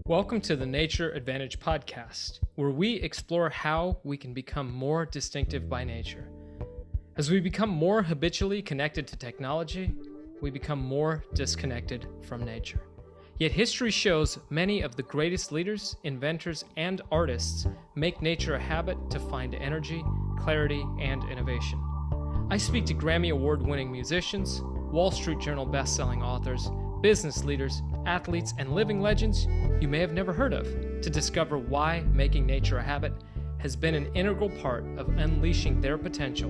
Welcome to the Nature Advantage podcast, where we explore how we can become more distinctive by nature. As we become more habitually connected to technology, we become more disconnected from nature. Yet history shows many of the greatest leaders, inventors, and artists make nature a habit to find energy, clarity, and innovation. I speak to Grammy Award-winning musicians, Wall Street Journal best-selling authors, business leaders, athletes, and living legends you may have never heard of to discover why making nature a habit has been an integral part of unleashing their potential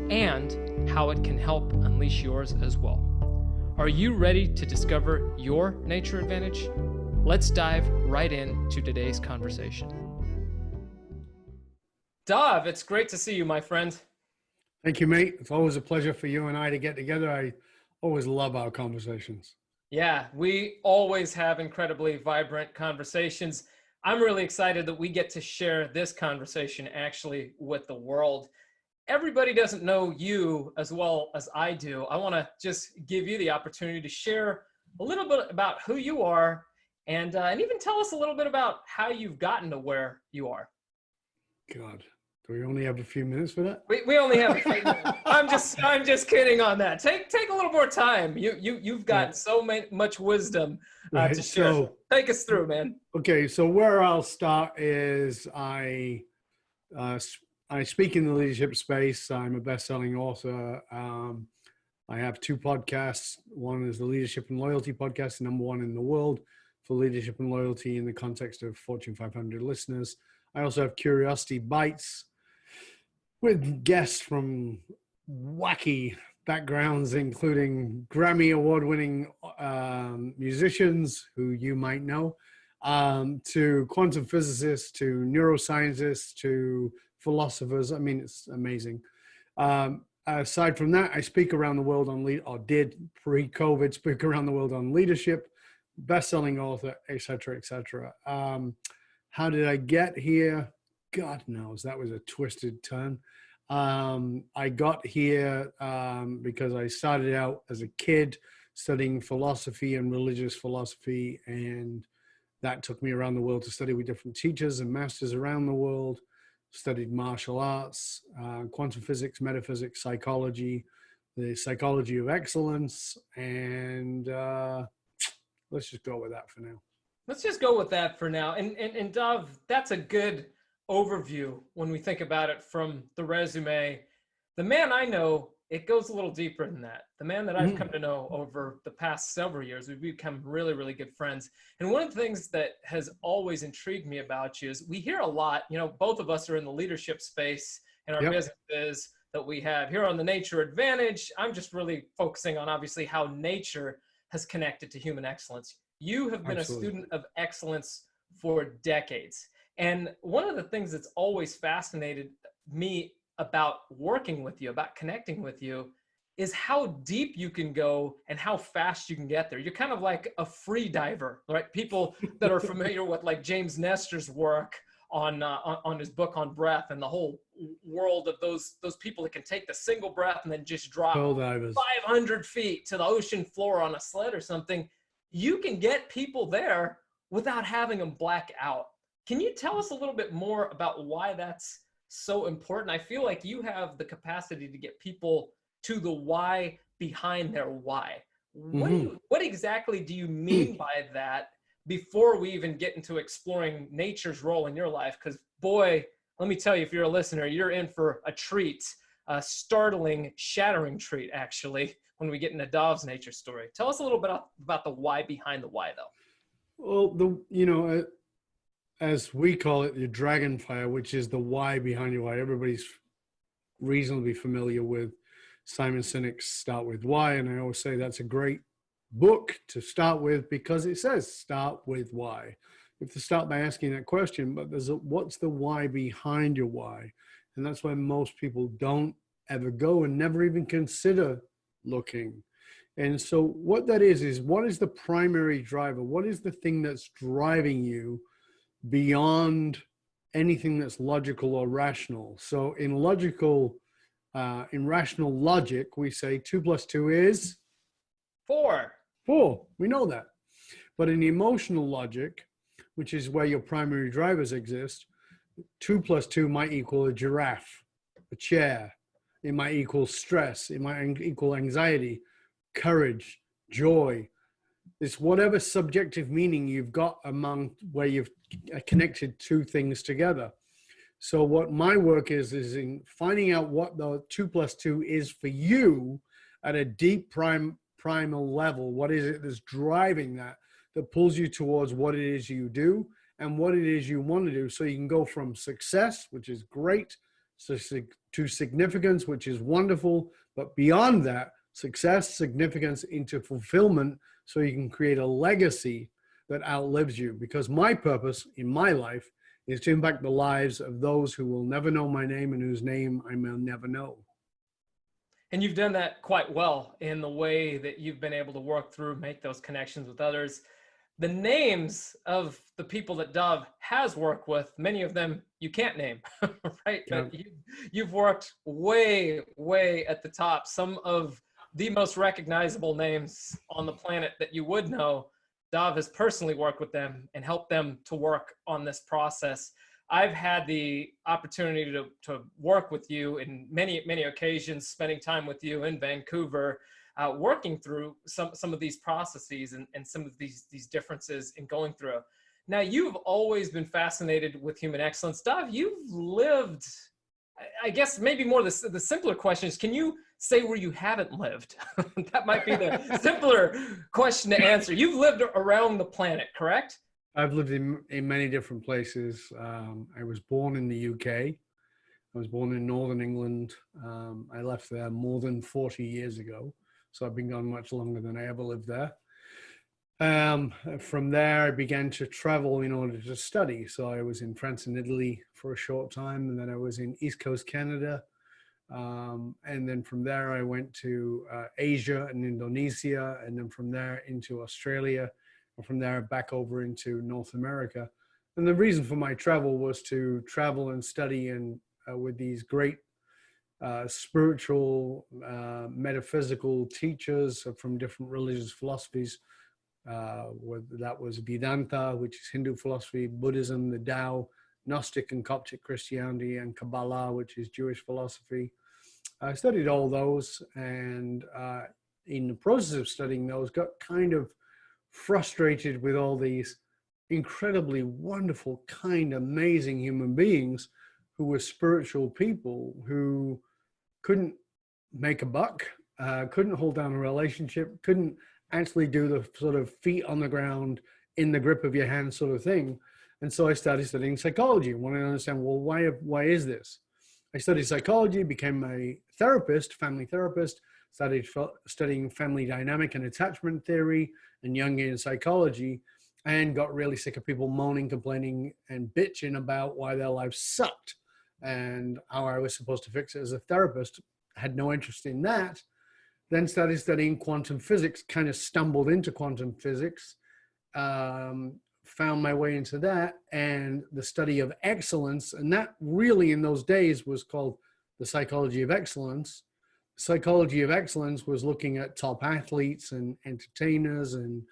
and how it can help unleash yours as well. Are you ready to discover your nature advantage? Let's dive right into today's conversation. Dov, it's great to see you, my friend. Thank you, mate. It's always a pleasure for you and I to get together. I always love our conversations. Yeah, we always have incredibly vibrant conversations. I'm really excited that we get to share this conversation actually with the world. Everybody doesn't know you as well as I do. I want to just give you the opportunity to share a little bit about who you are and even tell us a little bit about how you've gotten to where you are. God, do we only have a few minutes for that? We only have a few minutes. I'm just kidding on that. Take a little more time. You've got so much wisdom to share. So, take us through, man. Okay, so where I'll start is I speak in the leadership space. I'm a best-selling author. I have two podcasts. One is the Leadership and Loyalty podcast, #1 in the world for leadership and loyalty in the context of Fortune 500 listeners. I also have Curiosity Bites with guests from wacky backgrounds, including Grammy award-winning musicians who you might know, to quantum physicists, to neuroscientists, to philosophers. I mean, it's amazing. Aside from that, I speak around the world on did pre-COVID speak around the world on leadership, best-selling author, etc., etc. How did I get here? God knows, that was a twisted turn. I got here because I started out as a kid studying philosophy and religious philosophy, and that took me around the world to study with different teachers and masters around the world. Studied martial arts, quantum physics, metaphysics, psychology, the psychology of excellence, and let's just go with that for now. Let's just go with that for now. And Dov, that's a good overview when we think about it from the resume. The man I know, it goes a little deeper than that. The man that I've come to know over the past several years, we've become really, really good friends. And one of the things that has always intrigued me about you is we hear a lot, both of us are in the leadership space and our businesses that we have here on the Nature Advantage. I'm just really focusing on obviously how nature has connected to human excellence. You have been a student of excellence for decades. And one of the things that's always fascinated me about working with you, about connecting with you, is how deep you can go and how fast you can get there. You're kind of like a free diver, right? People that are familiar with like James Nestor's work on his book on breath and the whole world of those people that can take the single breath and then just drop 500 feet to the ocean floor on a sled or something. You can get people there without having them black out. Can you tell us a little bit more about why that's so important? I feel like you have the capacity to get people to the why behind their why. What exactly do you mean by that before we even get into exploring nature's role in your life? Because boy, let me tell you, if you're a listener, you're in for a treat, a startling, shattering treat, actually, when we get into Dov's nature story. Tell us a little bit about the why behind the why, though. Well, as we call it, the dragon fire, which is the why behind your why. Everybody's reasonably familiar with Simon Sinek's Start With Why. And I always say that's a great book to start with because it says start with why. You have to start by asking that question, but what's the why behind your why? And that's why most people don't ever go and never even consider looking. And so what that is what is the primary driver? What is the thing that's driving you beyond anything that's logical or rational? So in rational logic, we say 2 + 2 is 4. 4. We know that. But in emotional logic, which is where your primary drivers exist, 2 plus 2 might equal a giraffe, a chair. It might equal stress. It might equal anxiety, courage, joy. It's whatever subjective meaning you've got among where you've connected two things together. So what my work is in finding out what the 2 plus 2 is for you at a deep primal level. What is it that's driving that pulls you towards what it is you do and what it is you want to do. So you can go from success, which is great, to significance, which is wonderful. But beyond that, success, significance into fulfillment, so you can create a legacy that outlives you. Because my purpose in my life is to impact the lives of those who will never know my name and whose name I may never know. And you've done that quite well in the way that you've been able to work through, make those connections with others. The names of the people that Dov has worked with, many of them you can't name, right? Yeah. But you've worked way, way at the top. Some of the most recognizable names on the planet that you would know, Dov has personally worked with them and helped them to work on this process. I've had the opportunity to work with you in many, many occasions, spending time with you in Vancouver, working through some of these processes and some of these differences in going through. Now, you've always been fascinated with human excellence. Dov, you've lived, I guess maybe more the simpler question is, can you say where you haven't lived? That might be the simpler question to answer. You've lived around the planet, correct? I've lived in many different places. I was born in the UK. I was born in Northern England. I left there more than 40 years ago. So I've been gone much longer than I ever lived there. From there, I began to travel in order to study. So I was in France and Italy for a short time, and then I was in East Coast Canada. And then from there, I went to Asia and Indonesia, and then from there into Australia, and from there back over into North America. And the reason for my travel was to travel and study and with these great spiritual, metaphysical teachers from different religious philosophies. That was Vedanta, which is Hindu philosophy, Buddhism, the Tao, Gnostic and Coptic Christianity, and Kabbalah, which is Jewish philosophy. I studied all those, and in the process of studying those, got kind of frustrated with all these incredibly wonderful, kind, amazing human beings who were spiritual people who couldn't make a buck, couldn't hold down a relationship, couldn't actually do the sort of feet on the ground, in the grip of your hand sort of thing. And so I started studying psychology, wanting to understand, well, why is this? I studied psychology, became a therapist, family therapist, started studying family dynamic and attachment theory and Jungian psychology, and got really sick of people moaning, complaining, and bitching about why their lives sucked and how I was supposed to fix it as a therapist. Had no interest in that. Then started studying quantum physics, kind of stumbled into quantum physics, found my way into that and the study of excellence. And that really in those days was called the psychology of excellence. Psychology of excellence was looking at top athletes and entertainers and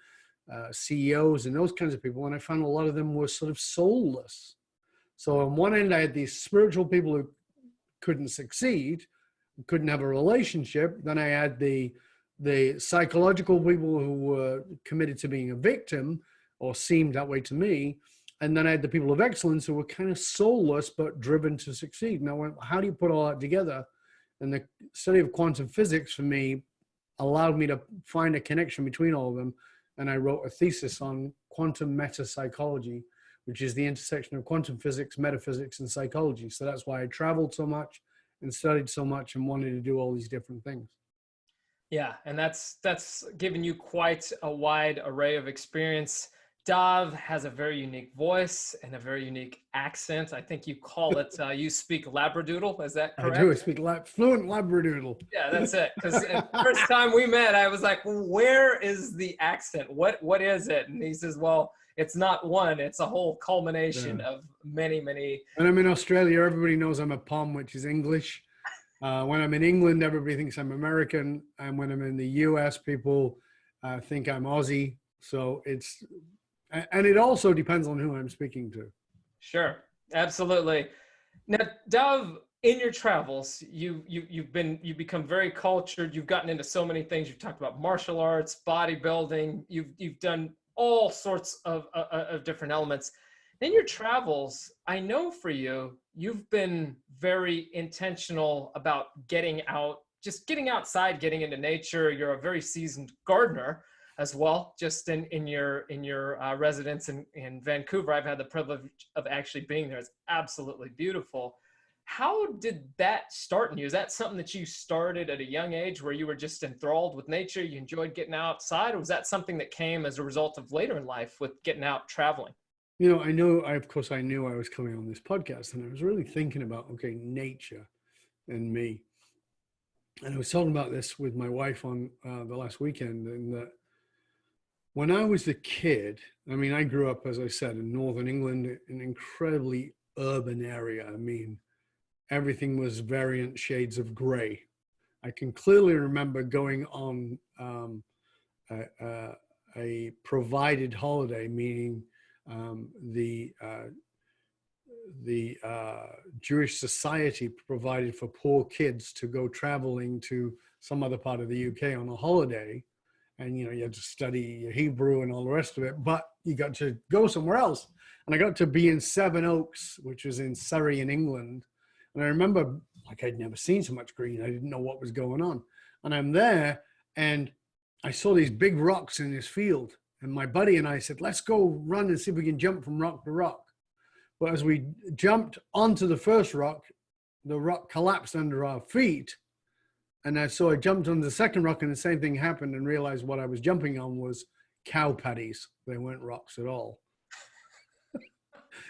CEOs and those kinds of people. And I found a lot of them were sort of soulless. So on one end, I had these spiritual people who couldn't succeed, couldn't have a relationship. Then I had the psychological people who were committed to being a victim, or seemed that way to me. And then I had the people of excellence who were kind of soulless, but driven to succeed. And I went, how do you put all that together? And the study of quantum physics for me allowed me to find a connection between all of them. And I wrote a thesis on quantum metapsychology, which is the intersection of quantum physics, metaphysics, and psychology. So that's why I traveled so much and studied so much and wanted to do all these different things. Yeah, and that's given you quite a wide array of experience. Dov has a very unique voice and a very unique accent. I think you call it, you speak Labradoodle, is that correct? I do, I speak fluent Labradoodle. Yeah, that's it. Because the first time we met, I was like, where is the accent? What is it? And he says, well, it's not one, it's a whole culmination of many, many. When I'm in Australia, everybody knows I'm a POM, which is English. When I'm in England, everybody thinks I'm American. And when I'm in the US, people think I'm Aussie. So it's And it also depends on who I'm speaking to. Sure, absolutely. Now, Dov, in your travels, you've become very cultured. You've gotten into so many things. You've talked about martial arts, bodybuilding. You've done all sorts of different elements. In your travels, I know for you, you've been very intentional about getting out, just getting outside, getting into nature. You're a very seasoned gardener as well. Just in your residence in Vancouver, I've had the privilege of actually being there. It's absolutely beautiful. How did that start in you? Is that something that you started at a young age where you were just enthralled with nature? You enjoyed getting outside, or was that something that came as a result of later in life with getting out traveling? You know, of course, I knew I was coming on this podcast, and I was really thinking about, okay, nature and me. And I was talking about this with my wife on the last weekend, and that when I was a kid, I mean, I grew up, as I said, in Northern England, an incredibly urban area. I mean, everything was variant shades of gray. I can clearly remember going on a provided holiday, meaning the Jewish Society provided for poor kids to go traveling to some other part of the UK on a holiday. And, you know, you had to study Hebrew and all the rest of it, but you got to go somewhere else. And I got to be in Seven Oaks, which was in Surrey in England. And I remember, like, I'd never seen so much green. I didn't know what was going on. And I'm there, and I saw these big rocks in this field. And my buddy and I said, let's go run and see if we can jump from rock to rock. But as we jumped onto the first rock, the rock collapsed under our feet. And so I jumped on the second rock, and the same thing happened, and realized what I was jumping on was cow patties. They weren't rocks at all.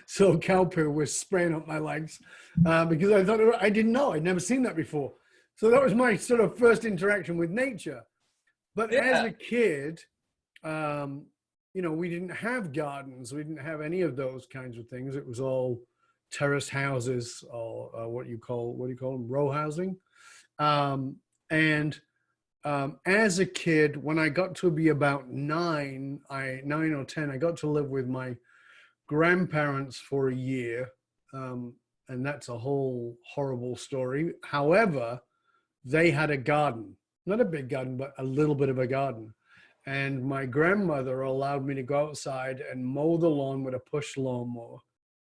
So cow poo was spraying up my legs because I thought, I didn't know. I'd never seen that before. So that was my sort of first interaction with nature. But as a kid, you know, we didn't have gardens. We didn't have any of those kinds of things. It was all terrace houses, or what do you call them? Row housing. As a kid, when I got to be about 9 or 10, I got to live with my grandparents for a year. And that's a whole horrible story. However, they had a garden, not a big garden, but a little bit of a garden. And my grandmother allowed me to go outside and mow the lawn with a push lawnmower,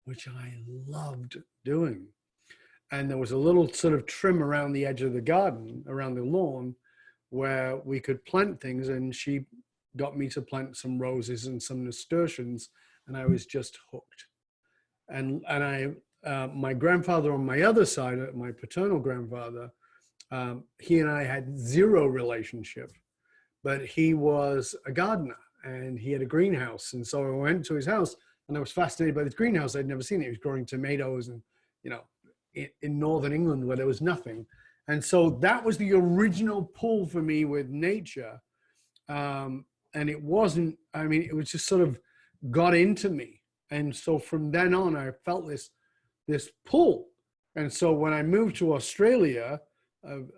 which I loved doing. And there was a little sort of trim around the edge of the garden, around the lawn, where we could plant things. And she got me to plant some roses and some nasturtiums, and I was just hooked. And my grandfather on my other side, my paternal grandfather, he and I had zero relationship, but he was a gardener and he had a greenhouse. And so I went to his house, and I was fascinated by this greenhouse. I'd never seen it. He was growing tomatoes, and, you know, in Northern England where there was nothing. And so that was the original pull for me with nature. And it wasn't, I mean, it was just sort of got into me. And so from then on, I felt this pull. And so when I moved to Australia,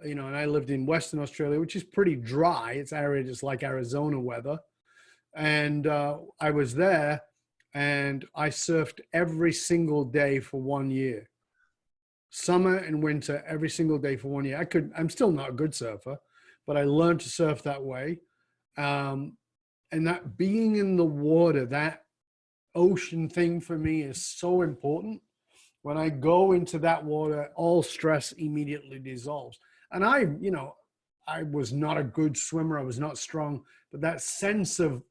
you know, and I lived in Western Australia, which is pretty dry. It's arid, it's like Arizona weather. And I was there, and I surfed every single day for 1 year. Summer and winter, every single day for 1 year. I'm still not a good surfer, but I learned to surf that way. And that being in the water, that ocean thing for me is so important. When I go into that water, all stress immediately dissolves. And I was not a good swimmer. I was not strong, but that sense of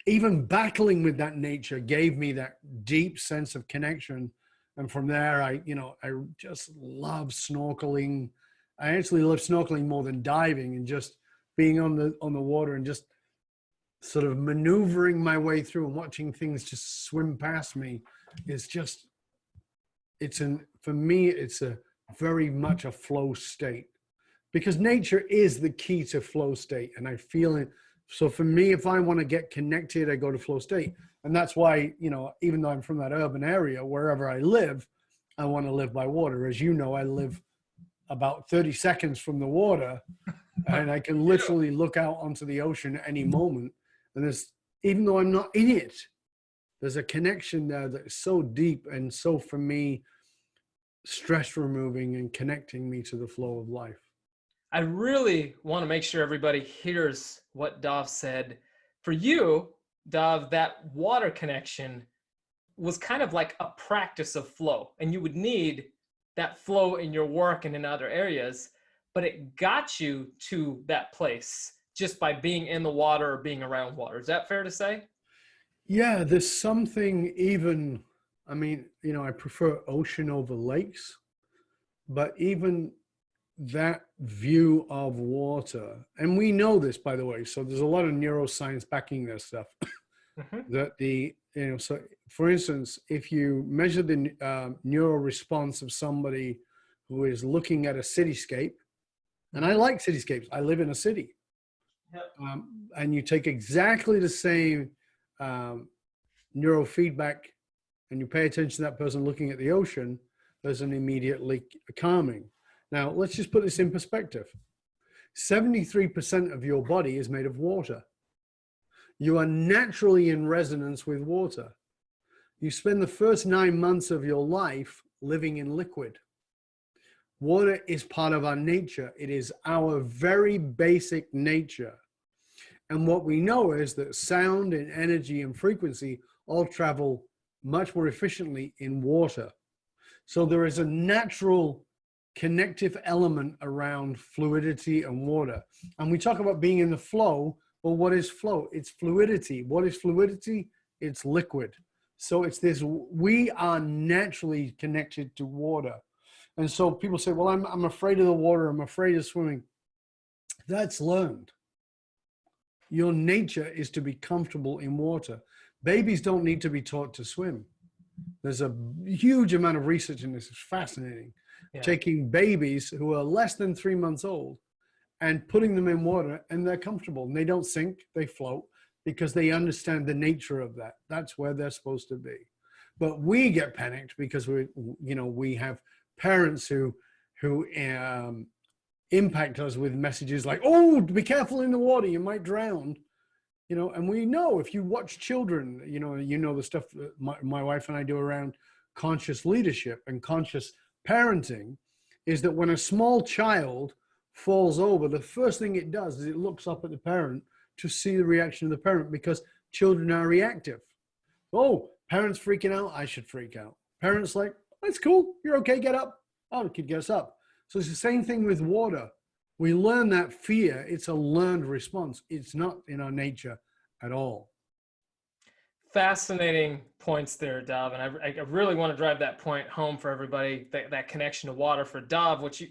even battling with that nature gave me that deep sense of connection. And from there, I just love snorkeling. I actually love snorkeling more than diving, and just being on the water and just sort of maneuvering my way through and watching things just swim past me is just, for me, it's a very much a flow state, because nature is the key to flow state. And I feel it. So for me, if I want to get connected, I go to flow state. And that's why, you know, even though I'm from that urban area, wherever I live, I want to live by water. As you know, I live about 30 seconds from the water, and I can literally look out onto the ocean at any moment. And even though I'm not in it, there's a connection there that's so deep and so, for me, stress removing and connecting me to the flow of life. I really want to make sure everybody hears what Dov said. For you, Dov, that water connection was kind of like a practice of flow, and you would need that flow in your work and in other areas, but it got you to that place just by being in the water or being around water. Is that fair to say? Yeah, there's something even, I mean, you know, I prefer ocean over lakes, but even that view of water, and we know this, by the way, so there's a lot of neuroscience backing this stuff, that the, you know, so for instance, if you measure the neural response of somebody who is looking at a cityscape, and I like cityscapes, I live in a city, and you take exactly the same neurofeedback and you pay attention to that person looking at the ocean, there's an immediately calming. Now, let's just put this in perspective. 73% of your body is made of water. You are naturally in resonance with water. You spend the first 9 months of your life living in liquid. Water is part of our nature. It is our very basic nature. And what we know is that sound and energy and frequency all travel much more efficiently in water. So there is a natural connective element around fluidity and water. And we talk about being in the flow. Well, what is flow? It's fluidity. What is fluidity? It's liquid. So it's this, we are naturally connected to water. And so people say, well, I'm afraid of the water. I'm afraid of swimming. That's learned. Your nature is to be comfortable in water. Babies don't need to be taught to swim. There's a huge amount of research in this. It's fascinating. Yeah. Taking babies who are less than 3 months old and putting them in water, and they're comfortable and they don't sink, they float, because they understand the nature of that. That's where they're supposed to be. But we get panicked because we have parents who impact us with messages like, oh, be careful in the water, you might drown. You know, and we know if you watch children, you know the stuff that my wife and I do around conscious leadership and conscious parenting, is that when a small child falls over, the first thing it does is it looks up at the parent to see the reaction of the parent, because children are reactive. Oh, parents freaking out, I should freak out. Parents like, that's cool, you're okay, get up. Oh, the kid gets up. So it's the same thing with water. We learn that fear, it's a learned response. It's not in our nature at all. Fascinating points there, Dov. And I really want to drive that point home for everybody, that connection to water for Dov, which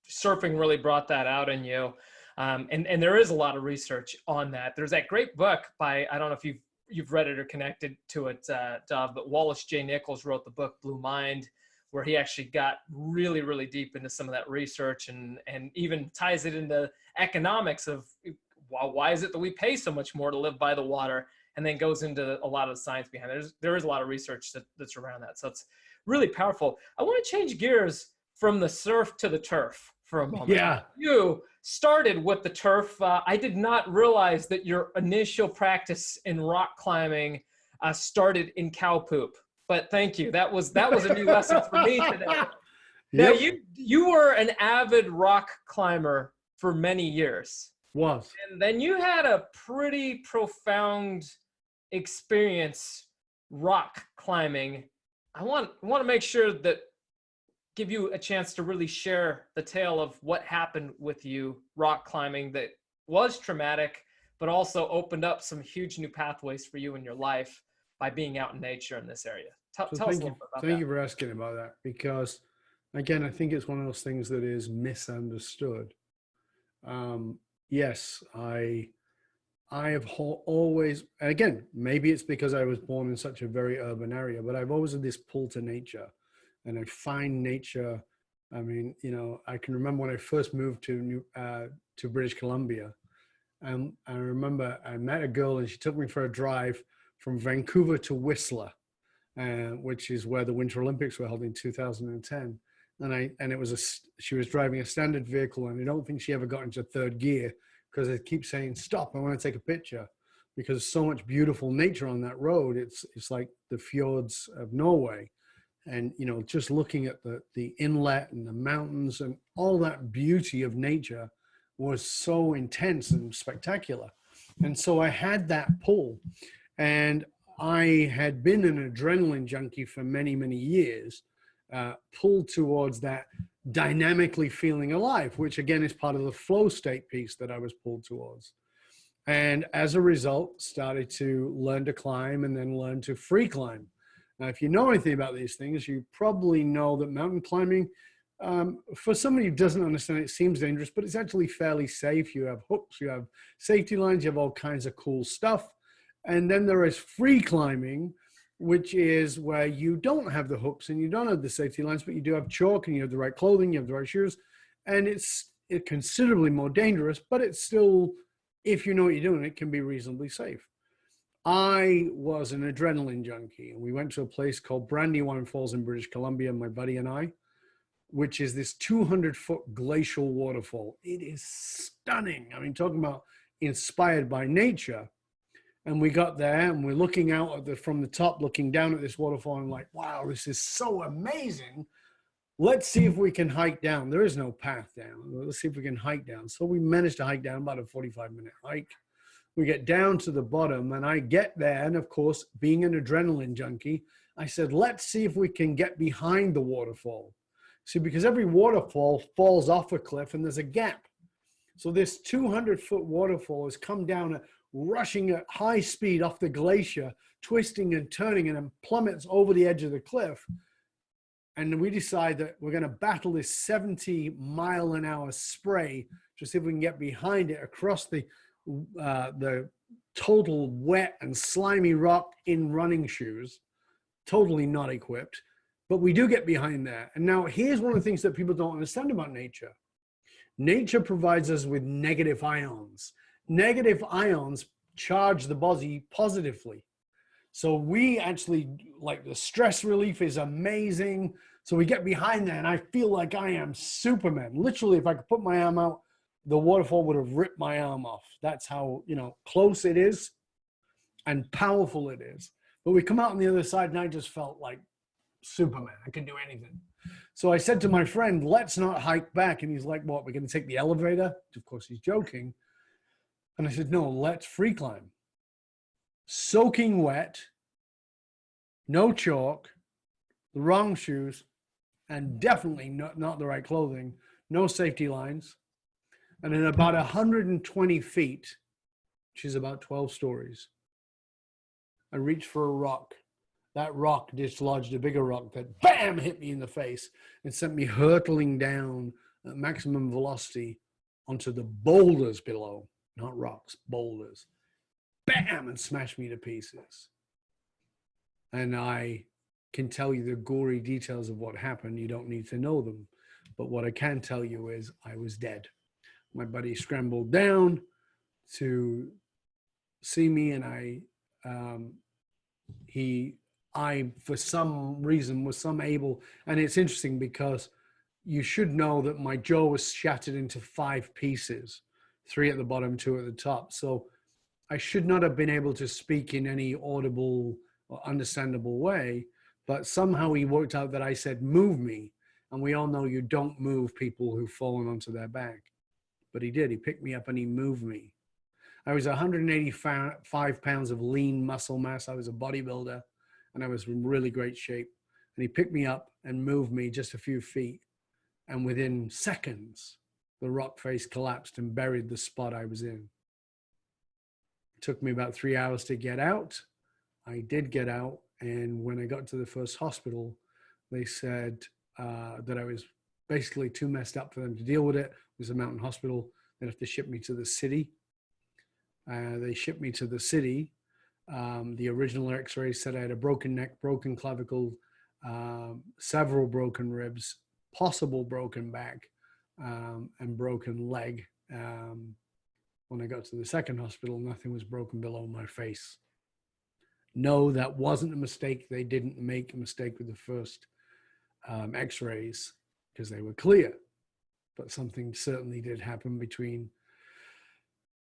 surfing really brought that out in you. And there is a lot of research on that. There's that great book by, I don't know if you've read it or connected to it, Dov, but Wallace J. Nichols wrote the book Blue Mind, where he actually got really, really deep into some of that research and even ties it into economics of why is it that we pay so much more to live by the water, and then goes into a lot of the science behind it. There is a lot of research that's around that. So it's really powerful. I want to change gears from the surf to the turf for a moment. Yeah. You started with the turf. I did not realize that your initial practice in rock climbing started in cow poop. But thank you. That was a new lesson for me today. Now, you were an avid rock climber for many years. Was. And then you had a pretty profound experience rock climbing. I want to make sure that give you a chance to really share the tale of what happened with you rock climbing that was traumatic, but also opened up some huge new pathways for you in your life by being out in nature in this area. Tell us a little bit about that. Thank you for asking about that, because again, I think it's one of those things that is misunderstood. Yes, I have always, and again, maybe it's because I was born in such a very urban area, but I've always had this pull to nature, and I find nature. I mean, I can remember when I first moved to British Columbia, and I remember I met a girl and she took me for a drive from Vancouver to Whistler, which is where the Winter Olympics were held in 2010. And she was driving a standard vehicle, and I don't think she ever got into third gear because I keep saying, stop, I want to take a picture. because so much beautiful nature on that road. It's like the fjords of Norway. And, you know, just looking at the inlet and the mountains and all that beauty of nature was so intense and spectacular. And so I had that pull, and I had been an adrenaline junkie for many, many years, pulled towards that dynamically feeling alive, which again is part of the flow state piece that I was pulled towards. And as a result, started to learn to climb and then learn to free climb. Now, if you know anything about these things, you probably know that mountain climbing, for somebody who doesn't understand it, seems dangerous, but it's actually fairly safe. You have hooks, you have safety lines, you have all kinds of cool stuff. And then there is free climbing, which is where you don't have the hooks and you don't have the safety lines, but you do have chalk and you have the right clothing, you have the right shoes. And it's considerably more dangerous, but it's still, if you know what you're doing, it can be reasonably safe. I was an adrenaline junkie, and we went to a place called Brandywine Falls in British Columbia, my buddy and I, which is this 200-foot glacial waterfall. It is stunning. I mean, talking about inspired by nature. And we got there, and we're looking out at from the top, looking down at this waterfall, and like, wow, this is so amazing. Let's see if we can hike down. There is no path down. Let's see if we can hike down. So we managed to hike down, about a 45-minute hike. We get down to the bottom, and I get there. And of course, being an adrenaline junkie, I said, let's see if we can get behind the waterfall. See, because every waterfall falls off a cliff and there's a gap. So this 200-foot waterfall has come down, rushing at high speed off the glacier, twisting and turning, and then plummets over the edge of the cliff. And we decide that we're going to battle this 70-mile-an-hour spray to see if we can get behind it across the total wet and slimy rock in running shoes, totally not equipped, but we do get behind that. And now here's one of the things that people don't understand about nature. Nature provides us with negative ions. Negative ions charge the body positively. So we actually, like, the stress relief is amazing. So we get behind that, and I feel like I am Superman. Literally, if I could put my arm out, the waterfall would have ripped my arm off. That's how, you know, close it is and powerful it is. But we come out on the other side, and I just felt like Superman. I can do anything. So I said to my friend, let's not hike back. And he's like, what, we're going to take the elevator? Of course, he's joking. And I said, no, let's free climb. Soaking wet, no chalk, the wrong shoes, and definitely not the right clothing, no safety lines. And in about 120 feet, which is about 12 stories, I reached for a rock. That rock dislodged a bigger rock that, bam, hit me in the face and sent me hurtling down at maximum velocity onto the boulders below, not rocks, boulders. Bam, and smashed me to pieces. And I can tell you the gory details of what happened. You don't need to know them. But what I can tell you is I was dead. My buddy scrambled down to see me, and I, for some reason, was able, and it's interesting because you should know that my jaw was shattered into 5 pieces, 3 at the bottom, 2 at the top. So I should not have been able to speak in any audible or understandable way, but somehow he worked out that I said, move me. And we all know you don't move people who've fallen onto their back. But he did. He picked me up and he moved me. I was 185 pounds of lean muscle mass. I was a bodybuilder, and I was in really great shape. And he picked me up and moved me just a few feet. And within seconds, the rock face collapsed and buried the spot I was in. It took me about 3 hours to get out. I did get out. And when I got to the first hospital, they said that I was basically too messed up for them to deal with it. It was a mountain hospital. They'd have to ship me to the city. They shipped me to the city. The original x-rays said I had a broken neck, broken clavicle, several broken ribs, possible broken back, and broken leg. When I got to the second hospital, nothing was broken below my face. No, that wasn't a mistake. They didn't make a mistake with the first x-rays because they were clear. But something certainly did happen between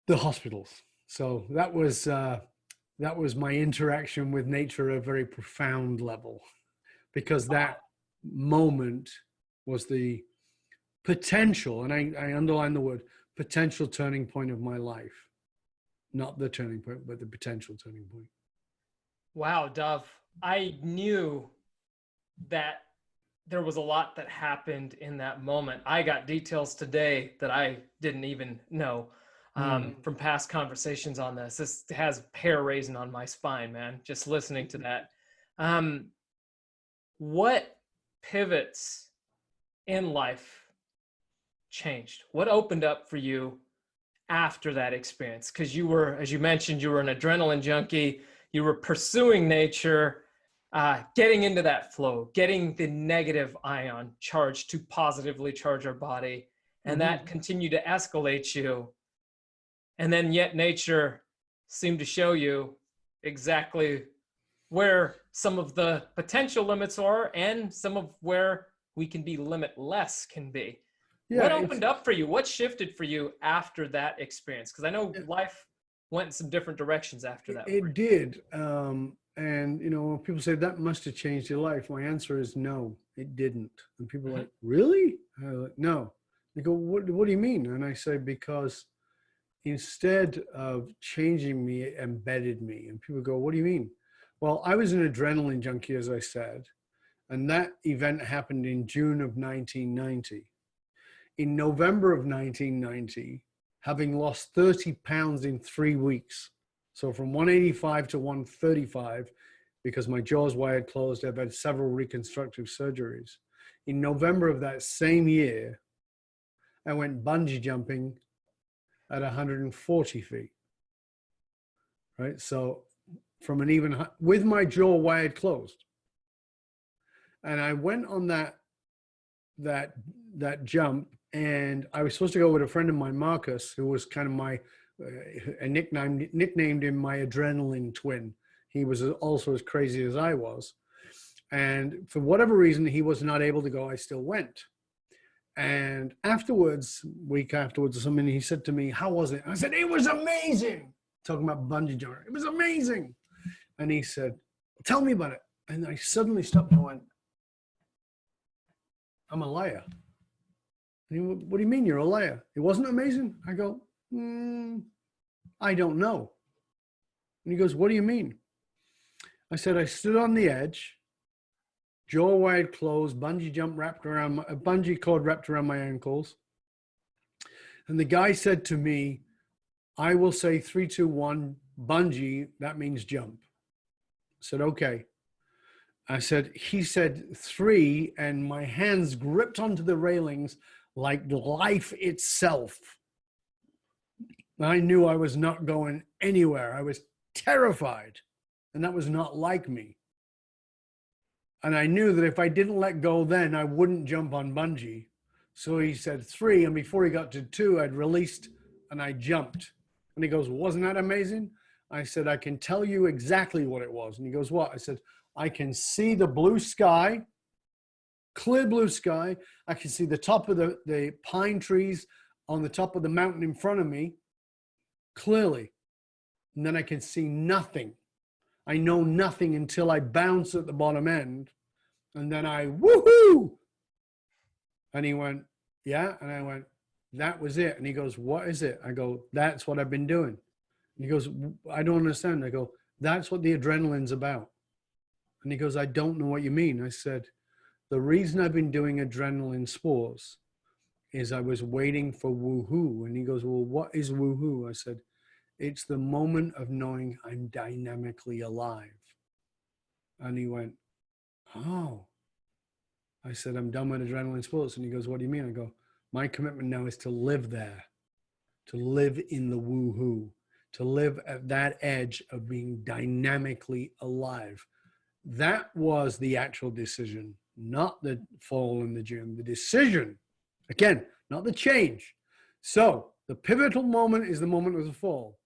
the hospitals. So that was my interaction with nature at a very profound level, because that moment was the potential, and I underline the word potential, turning point of my life. Not the turning point, but the potential turning point. Wow, Dov. I knew that there was a lot that happened in that moment. I got details today that I didn't even know from past conversations on this. This has hair raising on my spine, man, just listening to that. What pivots in life changed? What opened up for you after that experience? Because you were, as you mentioned, you were an adrenaline junkie. You were pursuing nature, getting into that flow, getting the negative ion charge to positively charge our body. And that continued to escalate you. And then yet nature seemed to show you exactly where some of the potential limits are and some of where we can be limitless can be. Yeah, what opened up for you? What shifted for you after that experience? Because I know life went in some different directions after that. It did. And, you know, when people say that must have changed your life, my answer is no, it didn't. And people are like, really? Like, no. They go, what do you mean? And I say, because instead of changing me, it embedded me. And people go, what do you mean? Well, I was an adrenaline junkie, as I said, and that event happened in June of 1990. In November of 1990, having lost 30 pounds in 3 weeks, so from 185 to 135, because my jaw's wired closed, I've had several reconstructive surgeries. In November of that same year, I went bungee jumping at 140 feet, right? So from an even, with my jaw wired closed. And I went on that jump, and I was supposed to go with a friend of mine, Marcus, who was kind of my, nicknamed him my adrenaline twin. He was also as crazy as I was. And for whatever reason, he was not able to go. I still went. And afterwards, week afterwards or something, he said to me, how was it? I said, it was amazing. Talking about bungee jumping. It was amazing. And he said, tell me about it. And I suddenly stopped and went, I'm a liar. And he went, what do you mean you're a liar? It wasn't amazing? I go, I don't know. And he goes, what do you mean? I said, I stood on the edge, jaw wide closed, bungee cord wrapped around my ankles. And the guy said to me, I will say 3, 2, 1, bungee, that means jump. I said, okay. I said, he said 3, and my hands gripped onto the railings like life itself. I knew I was not going anywhere. I was terrified, and that was not like me. And I knew that if I didn't let go then, I wouldn't jump on bungee. So he said 3, and before he got to 2, I'd released and I jumped. And he goes, wasn't that amazing? I said, I can tell you exactly what it was. And he goes, what? I said, I can see the blue sky, clear blue sky. I can see the top of the pine trees on the top of the mountain in front of me clearly. And then I can see nothing. I know nothing until I bounce at the bottom end. And then I, woohoo! And he went, yeah. And I went, that was it. And he goes, what is it? I go, that's what I've been doing. And he goes, I don't understand. I go, that's what the adrenaline's about. And he goes, I don't know what you mean. I said, the reason I've been doing adrenaline sports is I was waiting for woohoo. And he goes, well, what is woohoo? I said, it's the moment of knowing I'm dynamically alive. And he went, oh. I said, I'm done with adrenaline sports. And he goes, what do you mean? I go, my commitment now is to live there, to live in the woohoo, to live at that edge of being dynamically alive. That was the actual decision, not the fall in the gym. The decision, again, not the change. So the pivotal moment is the moment of the fall.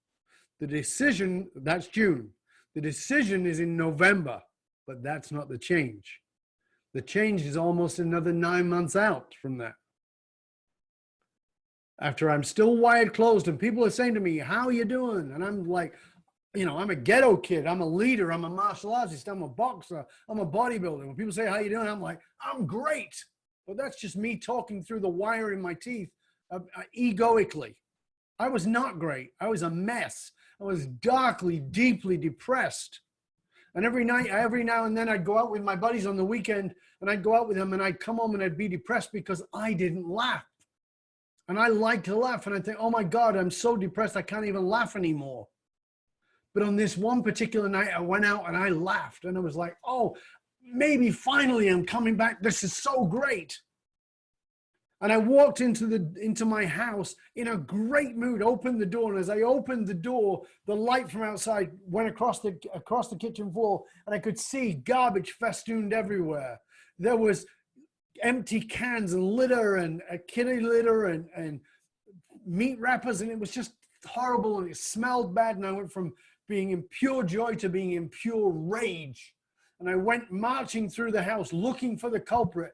The decision, that's June. The decision is in November, but that's not the change. The change is almost another 9 months out from that. after I'm still wired closed and people are saying to me, how are you doing? And I'm like, you know, I'm a ghetto kid. I'm a leader. I'm a martial artist. I'm a boxer. I'm a bodybuilder. When people say, how you doing? I'm like, I'm great. But that's just me talking through the wire in my teeth egoically. I was not great. I was a mess. I was darkly, deeply depressed. And every now and then I'd go out with my buddies on the weekend and I'd go out with them and I'd come home and I'd be depressed because I didn't laugh. And I like to laugh. And I think, oh my God, I'm so depressed. I can't even laugh anymore. But on this one particular night, I went out and I laughed and I was like, oh, maybe finally I'm coming back. This is so great. And I walked into my house in a great mood, opened the door. And as I opened the door, the light from outside went across the kitchen floor and I could see garbage festooned everywhere. There was empty cans and litter and kitty litter and meat wrappers. And it was just horrible and it smelled bad. And I went from being in pure joy to being in pure rage. And I went marching through the house looking for the culprit.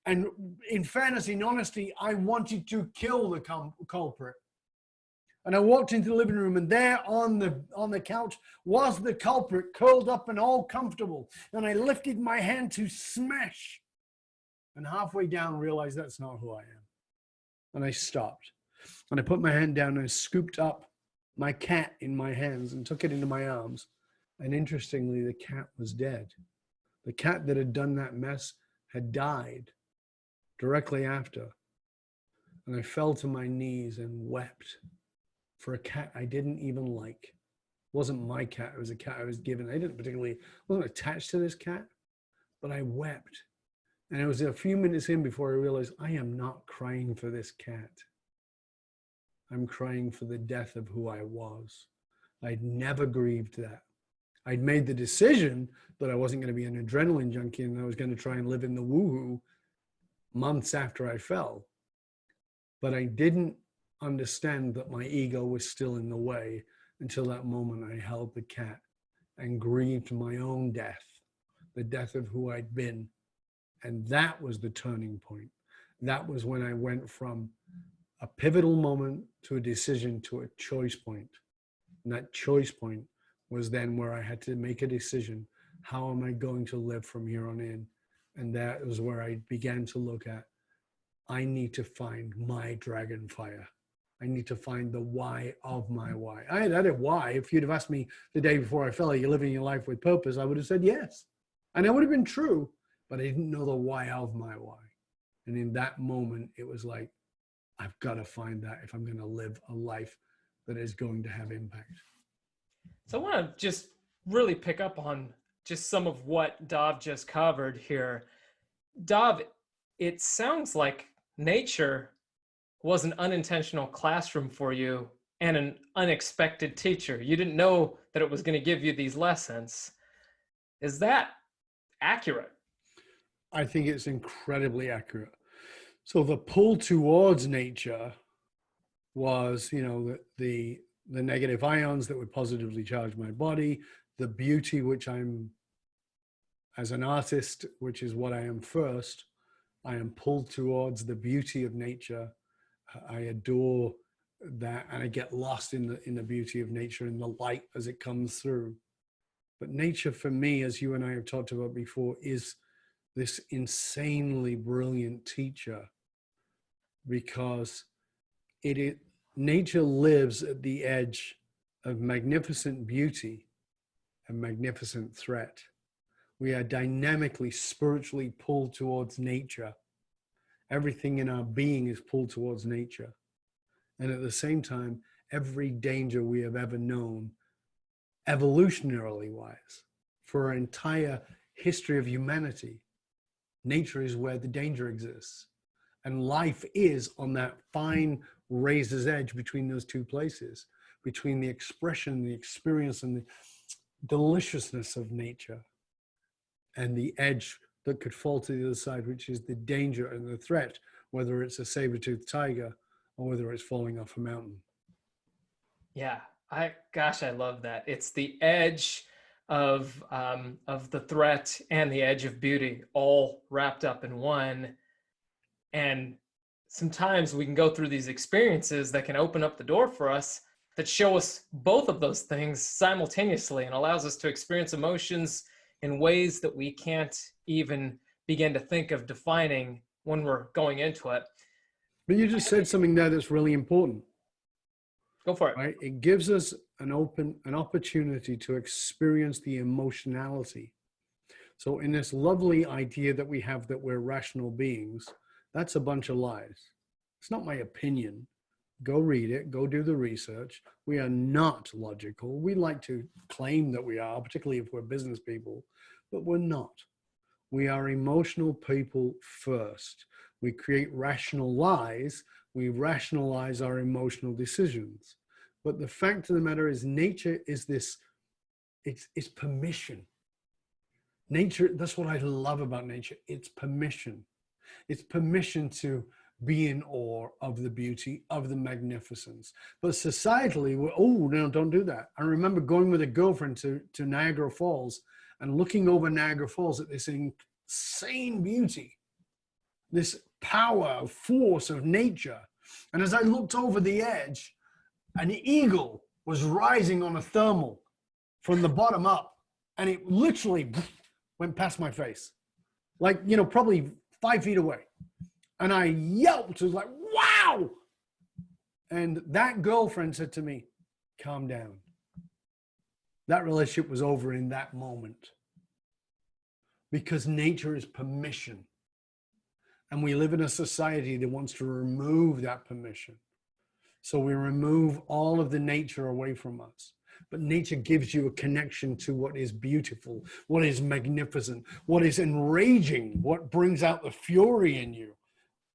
And in fairness, in honesty, I wanted to kill the culprit. And I walked into the living room and there on the couch was the culprit curled up and all comfortable. And I lifted my hand to smash. And halfway down realized that's not who I am. And I stopped. And I put my hand down and I scooped up my cat in my hands and took it into my arms. And interestingly, the cat was dead. The cat that had done that mess had died directly after. And I fell to my knees and wept for a cat I didn't even like. It wasn't my cat, it was a cat I was given. I wasn't attached to this cat, but I wept. And it was a few minutes in before I realized I am not crying for this cat. I'm crying for the death of who I was. I'd never grieved that. I'd made the decision that I wasn't going to be an adrenaline junkie and I was going to try and live in the woohoo months after I fell. But I didn't understand that my ego was still in the way until that moment I held the cat and grieved my own death, the death of who I'd been. And that was the turning point. That was when I went from a pivotal moment to a decision to a choice point. And that choice point was then where I had to make a decision. How am I going to live from here on in? And that was where I began to look at, I need to find my dragon fire. I need to find the why of my why. I had a why. If you'd have asked me the day before I fell, are you living your life with purpose? I would have said yes. And that would have been true, but I didn't know the why of my why. And in that moment, it was like, I've got to find that if I'm going to live a life that is going to have impact. So I want to just really pick up on just some of what Dov just covered here. Dov, it sounds like nature was an unintentional classroom for you and an unexpected teacher. You didn't know that it was going to give you these lessons. Is that accurate? I think it's incredibly accurate. So the pull towards nature was, the negative ions that would positively charge my body, the beauty, which I'm, as an artist, which is what I am first, I am pulled towards the beauty of nature. I adore that, and I get lost in the beauty of nature and the light as it comes through. But nature for me, as you and I have talked about before, is this insanely brilliant teacher, because nature lives at the edge of magnificent beauty and magnificent threat. We are dynamically, spiritually pulled towards nature. Everything in our being is pulled towards nature. And at the same time, every danger we have ever known, evolutionarily wise, for our entire history of humanity, nature is where the danger exists. And life is on that fine razor's edge between those two places, between the expression, the experience, and the deliciousness of nature, and the edge that could fall to the other side, which is the danger and the threat, whether it's a saber-toothed tiger or whether it's falling off a mountain. Yeah, I love that. It's the edge of the threat and the edge of beauty all wrapped up in one. And sometimes we can go through these experiences that can open up the door for us that show us both of those things simultaneously and allows us to experience emotions in ways that we can't even begin to think of defining when we're going into it. But you just said something there that's really important. Go for it. Right? It gives us an opportunity to experience the emotionality. So in this lovely idea that we have that we're rational beings, that's a bunch of lies. It's not my opinion. Go read it, go do the research. We are not logical. We like to claim that we are, particularly if we're business people, but we're not. We are emotional people first. We create rational lies. We rationalize our emotional decisions. But the fact of the matter is nature is this, it's permission. Nature, that's what I love about nature. It's permission. It's permission to be in awe of the beauty, of the magnificence. But societally, we're, oh, no, don't do that. I remember going with a girlfriend to Niagara Falls and looking over Niagara Falls at this insane beauty, this power, force of nature. And as I looked over the edge, an eagle was rising on a thermal from the bottom up, and it literally went past my face, like, you know, probably 5 feet away. And I yelped. It was like, wow. And that girlfriend said to me, calm down. That relationship was over in that moment. Because nature is permission. And we live in a society that wants to remove that permission. So we remove all of the nature away from us. But nature gives you a connection to what is beautiful, what is magnificent, what is enraging, what brings out the fury in you,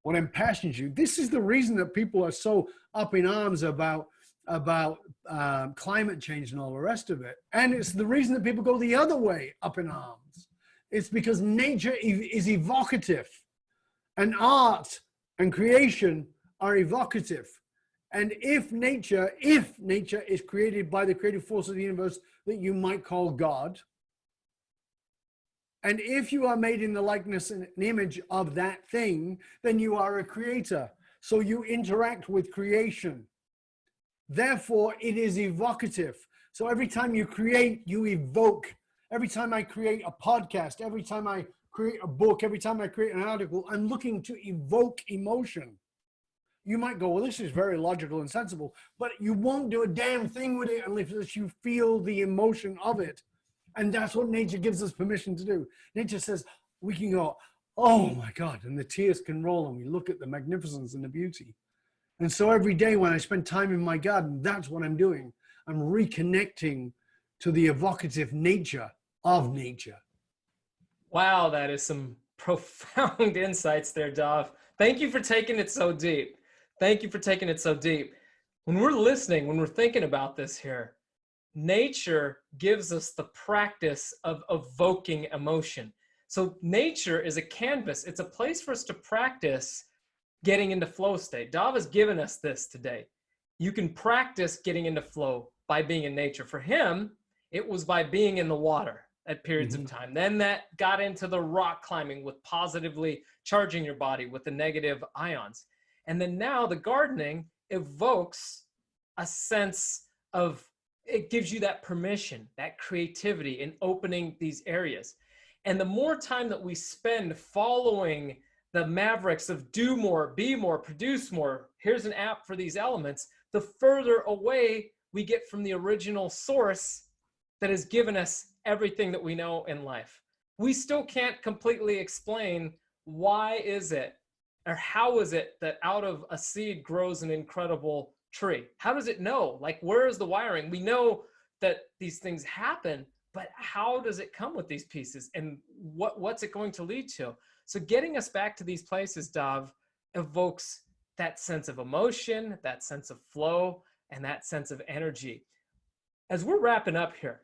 what impassions you. This is the reason that people are so up in arms about climate change and all the rest of it. And it's the reason that people go the other way up in arms. It's because nature is evocative, and art and creation are evocative. And if nature is created by the creative force of the universe that you might call God, and if you are made in the likeness and image of that thing, then you are a creator. So you interact with creation. Therefore, it is evocative. So every time you create, you evoke. Every time I create a podcast, every time I create a book, every time I create an article, I'm looking to evoke emotion. You might go, well, this is very logical and sensible, but you won't do a damn thing with it unless you feel the emotion of it. And that's what nature gives us permission to do. Nature says, we can go, oh my God, and the tears can roll and we look at the magnificence and the beauty. And so every day when I spend time in my garden, that's what I'm doing. I'm reconnecting to the evocative nature of nature. Wow, that is some profound insights there, Dov. Thank you for taking it so deep. Thank you for taking it so deep. When we're listening, when we're thinking about this here, nature gives us the practice of evoking emotion. So nature is a canvas. It's a place for us to practice getting into flow state. Dov has given us this today. You can practice getting into flow by being in nature. For him, it was by being in the water at periods of time. Then that got into the rock climbing with positively charging your body with the negative ions. And then now the gardening evokes a sense of, it gives you that permission, that creativity in opening these areas. And the more time that we spend following the mavericks of do more, be more, produce more, here's an app for these elements, the further away we get from the original source that has given us everything that we know in life. We still can't completely explain why is it, or how is it that out of a seed grows an incredible tree? How does it know? Like, where is the wiring? We know that these things happen, but how does it come with these pieces? And what's it going to lead to? So getting us back to these places, Dov, evokes that sense of emotion, that sense of flow, and that sense of energy. As we're wrapping up here,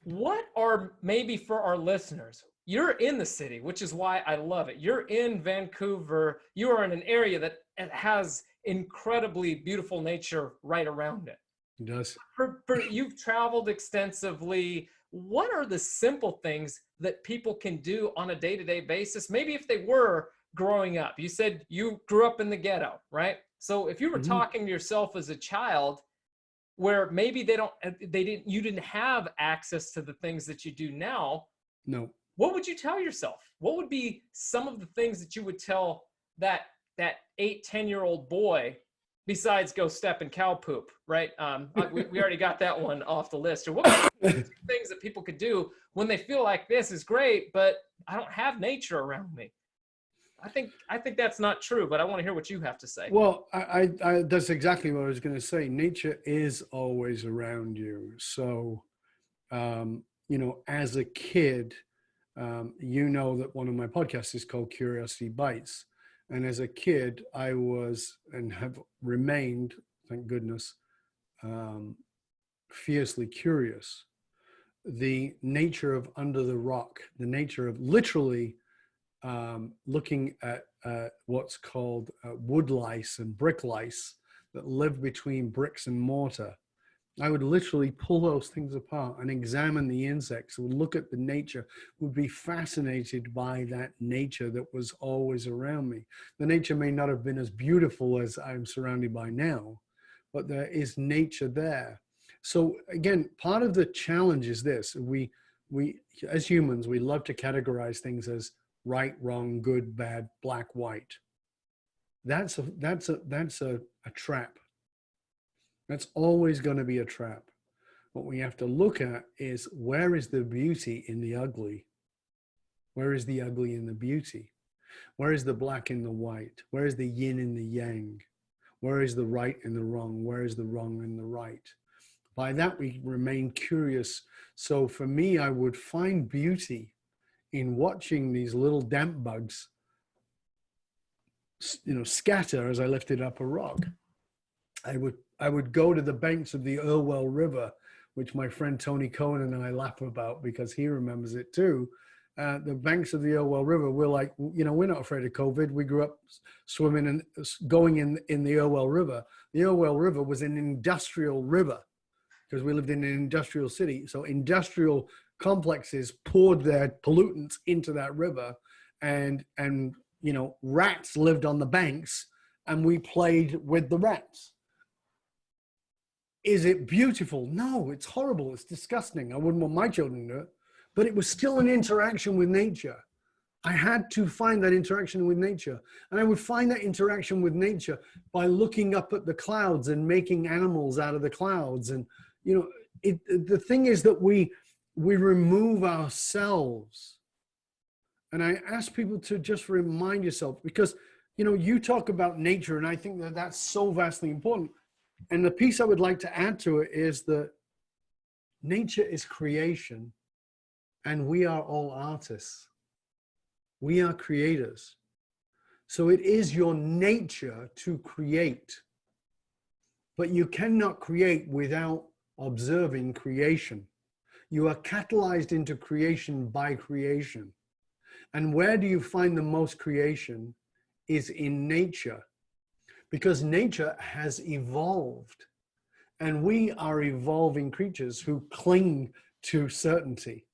what are, maybe for our listeners, you're in the city, which is why I love it. You're in Vancouver. You are in an area that has incredibly beautiful nature right around it. It does. You've traveled extensively. What are the simple things that people can do on a day-to-day basis? Maybe if they were growing up? You said you grew up in the ghetto, right? So if you were talking to yourself as a child, where maybe you didn't have access to the things that you do now, No. what would you tell yourself? What would be some of the things that you would tell that 8-10-year-old boy, besides go step in cow poop, right? We already got that one off the list. Or what would be things that people could do when they feel like this is great, but I don't have nature around me? I think that's not true, but I want to hear what you have to say. Well, I that's exactly what I was going to say. Nature is always around you. So, you know, as a kid, you know that one of my podcasts is called Curiosity Bites. And as a kid, I was and have remained, thank goodness, fiercely curious. The nature of under the rock, the nature of literally looking at what's called wood lice and brick lice that live between bricks and mortar. I would literally pull those things apart and examine the insects, would look at the nature, would be fascinated by that nature that was always around me. The nature may not have been as beautiful as I'm surrounded by now, but there is nature there. So again, part of the challenge is this: we as humans, we love to categorize things as right, wrong, good, bad, black, white. That's a trap. That's always going to be a trap. What we have to look at is, where is the beauty in the ugly? Where is the ugly in the beauty? Where is the black in the white? Where is the yin in the yang? Where is the right and the wrong? Where is the wrong and the right? By that, we remain curious. So for me, I would find beauty in watching these little damp bugs, you know, scatter as I lifted up a rock. I would go to the banks of the Irwell River, which my friend Tony Cohen and I laugh about because he remembers it too. The banks of the Irwell River, we're like, you know, we're not afraid of COVID. We grew up swimming and going in the Irwell River. The Irwell River was an industrial river because we lived in an industrial city. So industrial complexes poured their pollutants into that river, and you know, rats lived on the banks, and we played with the rats. Is it beautiful? No, it's horrible. It's disgusting. I wouldn't want my children to do it, but it was still an interaction with nature. I had to find that interaction with nature. And I would find that interaction with nature by looking up at the clouds and making animals out of the clouds. And, you know, the thing is that we remove ourselves. And I ask people to just remind yourself, because, you know, you talk about nature, and I think that that's so vastly important. And the piece I would like to add to it is that nature is creation, and we are all artists. We are creators. So it is your nature to create, but you cannot create without observing creation. You are catalyzed into creation by creation. And where do you find the most creation? Is in nature. Because nature has evolved, and we are evolving creatures who cling to certainty.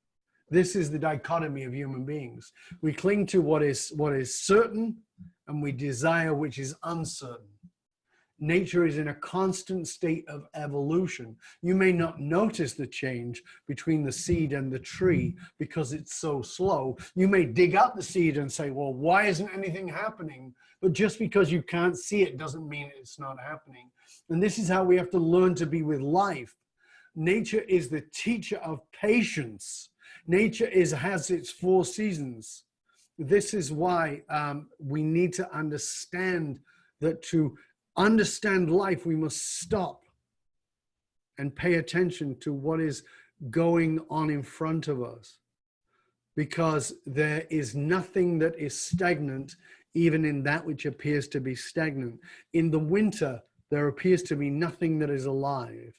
This is the dichotomy of human beings. We cling to what is certain, and we desire which is uncertain. Nature is in a constant state of evolution. You may not notice the change between the seed and the tree because it's so slow. You may dig up the seed and say, well, why isn't anything happening? But just because you can't see it doesn't mean it's not happening. And this is how we have to learn to be with life. Nature is the teacher of patience. Nature has its 4 seasons. This is why we need to understand that to understand life, we must stop and pay attention to what is going on in front of us, because there is nothing that is stagnant, even in that which appears to be stagnant. In the winter, there appears to be nothing that is alive.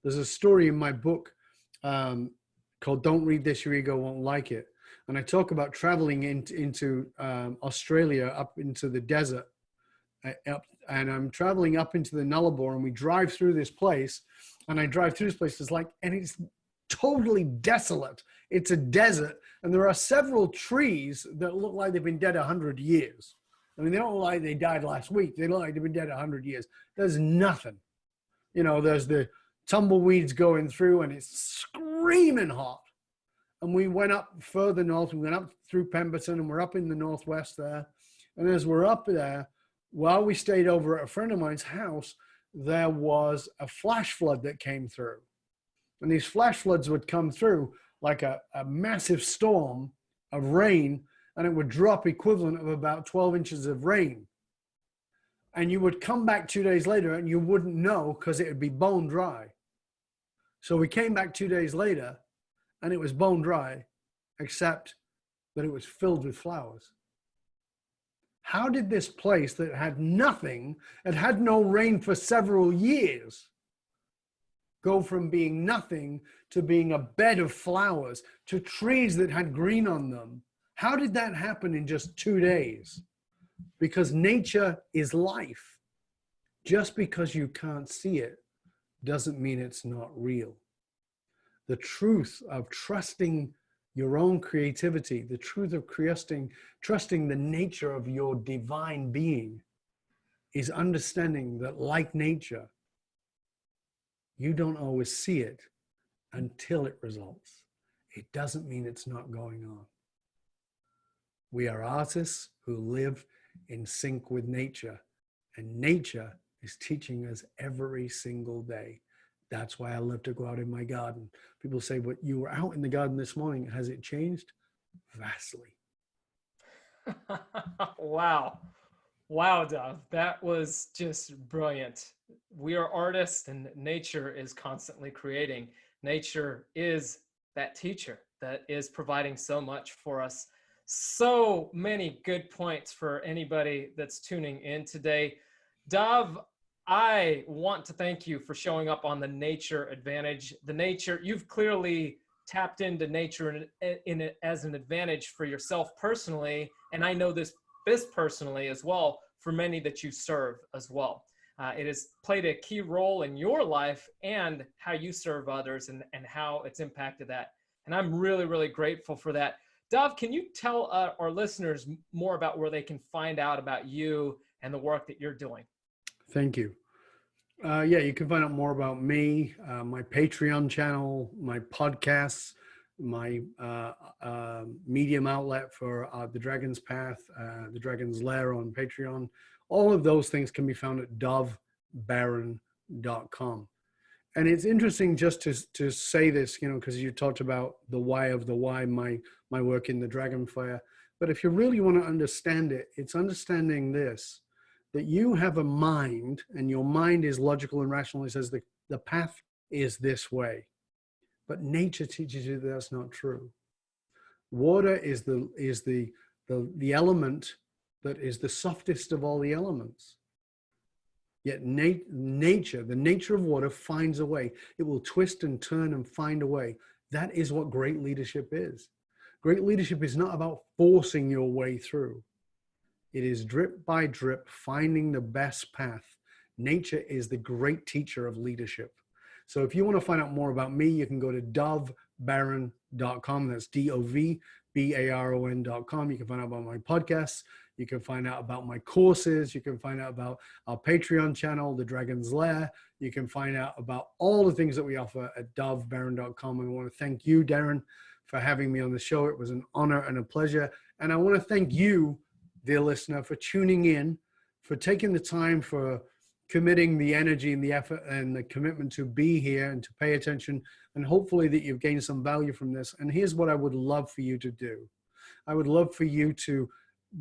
There's a story in my book called Don't Read This, Your Ego Won't Like It. And I talk about traveling into Australia, up into the desert. And I'm traveling up into the Nullarbor, and we drive through this place, and I drive through this place. It's totally desolate. It's a desert, and there are several trees that look like they've been dead 100 years. I mean, they don't look like they died last week. They look like they've been dead 100 years. There's nothing. You know, there's the tumbleweeds going through, and it's screaming hot. And we went up further north. We went up through Pemberton, and we're up in the northwest there. And as we're up there, while we stayed over at a friend of mine's house, there was a flash flood that came through. And these flash floods would come through like a massive storm of rain, and it would drop equivalent of about 12 inches of rain. And you would come back 2 days later and you wouldn't know because it would be bone dry. So we came back 2 days later and it was bone dry, except that it was filled with flowers. How did this place that had nothing, it had no rain for several years, go from being nothing to being a bed of flowers, to trees that had green on them? How did that happen in just 2 days? Because nature is life. Just because you can't see it doesn't mean it's not real. The truth of trusting your own creativity, the truth of trusting the nature of your divine being, is understanding that, like nature, you don't always see it until it results. It doesn't mean it's not going on. We are artists who live in sync with nature, and nature is teaching us every single day. That's why I love to go out in my garden. People say, but you were out in the garden this morning. Has it changed? Vastly. Wow. Wow, Dov. That was just brilliant. We are artists, and nature is constantly creating. Nature is that teacher that is providing so much for us. So many good points for anybody that's tuning in today. Dov, I want to thank you for showing up on the Nature Advantage. The nature, you've clearly tapped into nature in it as an advantage for yourself personally, and I know this personally as well for many that you serve as well. It has played a key role in your life and how you serve others, and how it's impacted that. And I'm really, really grateful for that. Dov, can you tell our listeners more about where they can find out about you and the work that you're doing? Thank you. Yeah, you can find out more about me, my Patreon channel, my podcasts, my medium outlet for the Dragon's Path, the Dragon's Lair on Patreon. All of those things can be found at dovbaron.com. And it's interesting just to say this, you know, because you talked about the why of the why, my work in the Dragonfire. But if you really want to understand it, it's understanding this, that you have a mind, and your mind is logical and rational. It says the path is this way. But nature teaches you that that's not true. Water is the element that is the softest of all the elements. Yet nature, the nature of water, finds a way. It will twist and turn and find a way. That is what great leadership is. Great leadership is not about forcing your way through. It is drip by drip, finding the best path. Nature is the great teacher of leadership. So if you want to find out more about me, you can go to dovbaron.com. That's DOVBARON.com. You can find out about my podcasts. You can find out about my courses. You can find out about our Patreon channel, The Dragon's Lair. You can find out about all the things that we offer at dovbaron.com. And I want to thank you, Darren, for having me on the show. It was an honor and a pleasure. And I want to thank you, dear listener, for tuning in, for taking the time, for committing the energy and the effort and the commitment to be here and to pay attention. And hopefully that you've gained some value from this. And here's what I would love for you to do. I would love for you to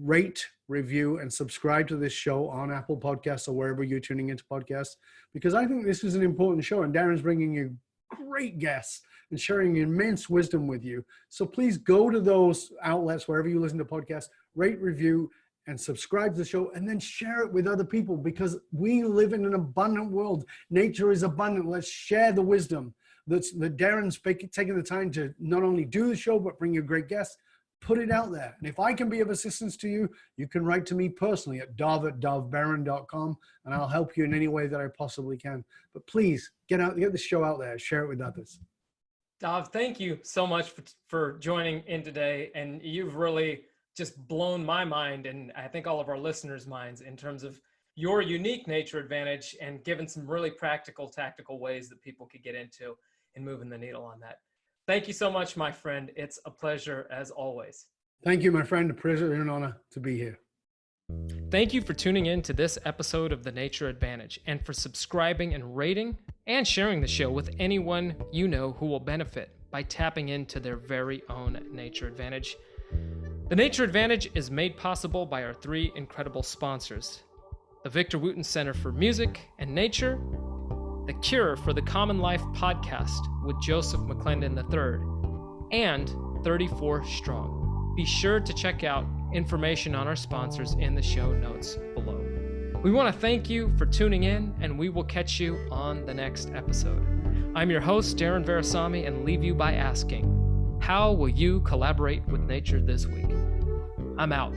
rate, review, and subscribe to this show on Apple Podcasts or wherever you're tuning into podcasts, because I think this is an important show, and Darren's bringing you great guests and sharing immense wisdom with you. So please go to those outlets, wherever you listen to podcasts, rate, review, and subscribe to the show, and then share it with other people, because we live in an abundant world. Nature is abundant. Let's share the wisdom that Darren's taking the time to not only do the show, but bring you great guests. Put it out there. And if I can be of assistance to you, you can write to me personally at dov@dovbaron.com, and I'll help you in any way that I possibly can. But please get the show out there, share it with others. Dov, thank you so much for joining in today. And you've really just blown my mind, and I think all of our listeners' minds, in terms of your unique nature advantage and given some really practical, tactical ways that people could get into and moving the needle on that. Thank you so much, my friend. It's a pleasure as always. Thank you, my friend. A pleasure and an honor to be here. Thank you for tuning in to this episode of The Nature Advantage, and for subscribing and rating and sharing the show with anyone you know who will benefit by tapping into their very own nature advantage. The Nature Advantage is made possible by our three incredible sponsors: the Victor Wooten Center for Music and Nature, the Cure for the Common Life podcast with Joseph McClendon III, and 34 Strong. Be sure to check out information on our sponsors in the show notes below. We want to thank you for tuning in, and we will catch you on the next episode. I'm your host, Darren Veresami, and leave you by asking, how will you collaborate with nature this week? I'm out.